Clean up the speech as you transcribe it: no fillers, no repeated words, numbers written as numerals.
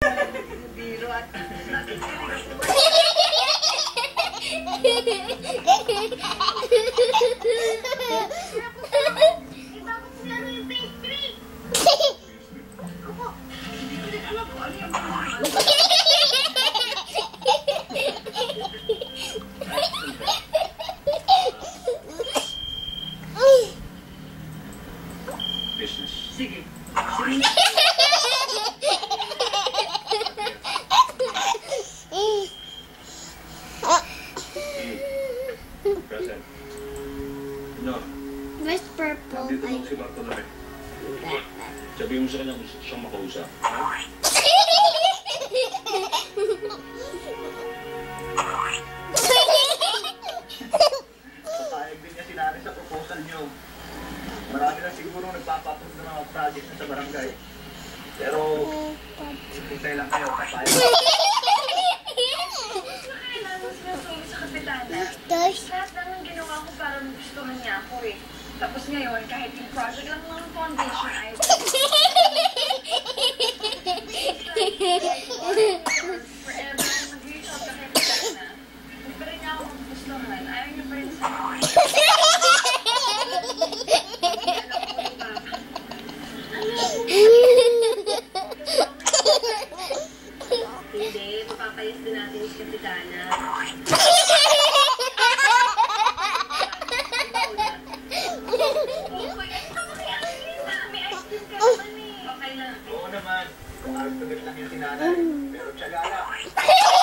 Biro at business. sige. Present. No. Where's purple? Nandito lang si Bartolome. Sabihin mo sa kanya gusto siyang makausap. Papayag din niya si Nanay sa proposal niyo. Marami na siguro nagpapapos ng mga project na sa barangay. Pero, hintay lang kayo, papayag. Kailangan sinusulit sa kapitana. Lahat ng ginawa ko para magustuhan niya ako eh. Tapos ngayon, kahit yung project lang ng foundation ay... Forever, mag-reach out ka kay kapitana. Hindi pa rin niya ako magustuhan. Ayaw niya pa rin sa akin. Hindi, mapapayas din natin si kapitana. Oo naman, kung araw lang yung si Nanay. Pero tiyaga lang.